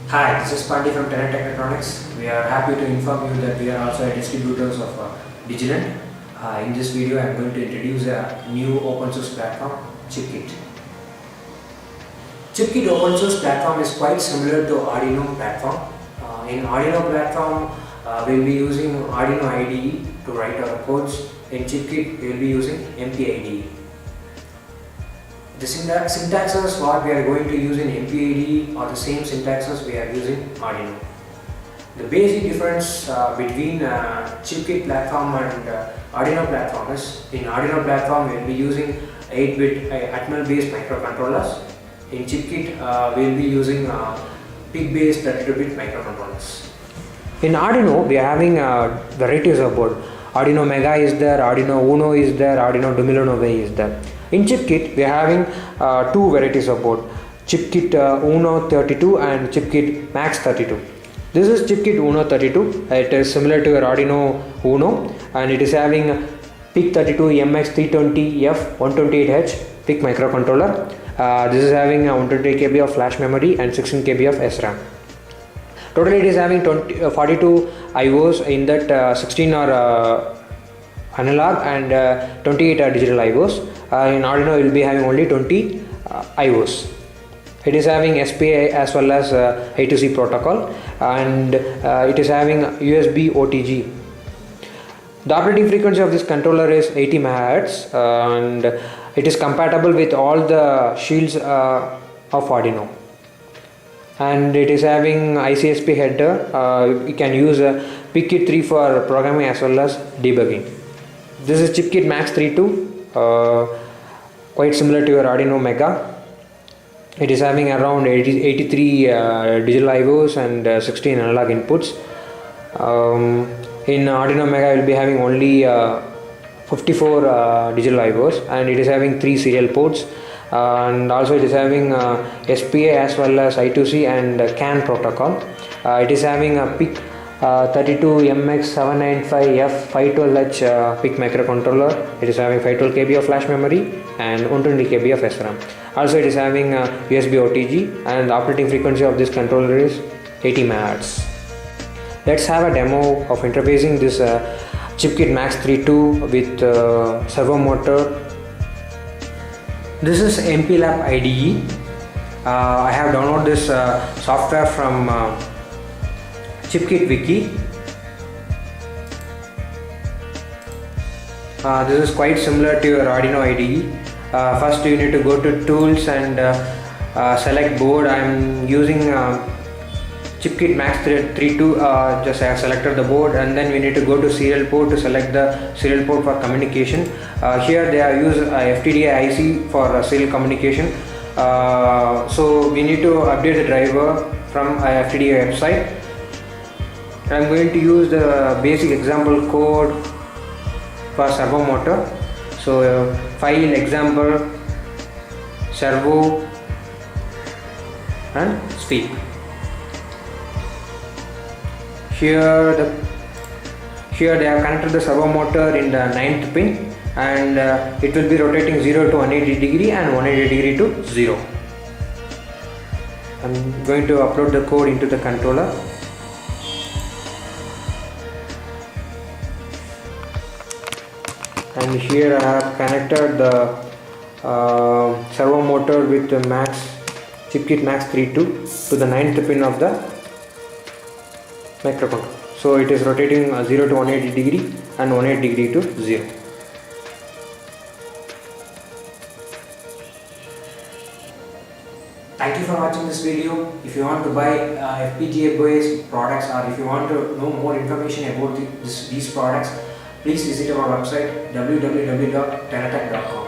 Hi, this is Pandi from Tenet Technetronics. We are happy to inform you that we are also distributors of Digilent. In this video, I am going to introduce a new open source platform, Chipkit. Chipkit open source platform is quite similar to Arduino platform. In Arduino platform, we will be using Arduino IDE to write our codes. In Chipkit, we will be using MPIDE. The syntaxes what we are going to use in MPIDE are the same syntaxes we are using Arduino. The basic difference between Chipkit platform and Arduino platform is, in Arduino platform we will be using 8-bit Atmel based microcontrollers. In Chipkit we will be using PIC based 32-bit microcontrollers. In Arduino we are having varieties of board. Arduino Mega is there, Arduino Uno is there, Arduino Dumilano is there. In Chipkit, we are having two varieties of board, Chipkit Uno 32 and Chipkit Max 32. This is Chipkit Uno 32. It is similar to your Arduino Uno and it is having PIC 32 MX320F 128H PIC microcontroller. This is having 128 KB of flash memory and 16 KB of SRAM. Totally, it is having 42 IOs. In that 16 are analog and 28 are digital IOs. In Arduino, we will be having only 20 IOs. It is having SPI as well as I2C protocol, and it is having USB OTG. The operating frequency of this controller is 80 MHz, and it is compatible with all the shields of Arduino. And it is having ICSP header. You can use PIC 3 for programming as well as debugging. This is Chipkit Max 32, quite similar to your Arduino Mega. It is having around 83 digital IOs and 16 analog inputs. In Arduino Mega, we will be having only 54 digital IOs, and it is having 3 serial ports. And also it is having SPA as well as I2C and CAN protocol. It is having a PIC 32 MX795F 512H PIC microcontroller. It is having 512 KB of flash memory and 120 KB of SRAM. Also it is having USB OTG, and the operating frequency of this controller is 80 MHz. Let's have a demo of interfacing this Chipkit Max 32 with servo motor. This is MPLAB IDE. I have downloaded this software from Chipkit Wiki. This is quite similar to your Arduino IDE. First you need to go to tools and select board. I am using Chipkit Max 32. Just I have selected the board, and then we need to go to serial port to select the serial port for communication. Here they are use FTDI IC for serial communication. So we need to update the driver from FTDI website. I am going to use the basic example code for servo motor. So file example servo and speak. Here they have connected the servo motor in the 9th pin, and it will be rotating 0 to 180 degree and 180 degree to 0. I am going to upload the code into the controller. And here I have connected the servo motor with the Chipkit Max 32 to the 9th pin of the microcontroller. So it is rotating 0 to 180 degree and 180 degree to 0. Thank you for watching this video. If you want to buy FPGA based products, or if you want to know more information about these products, please visit our website www.tenetech.com.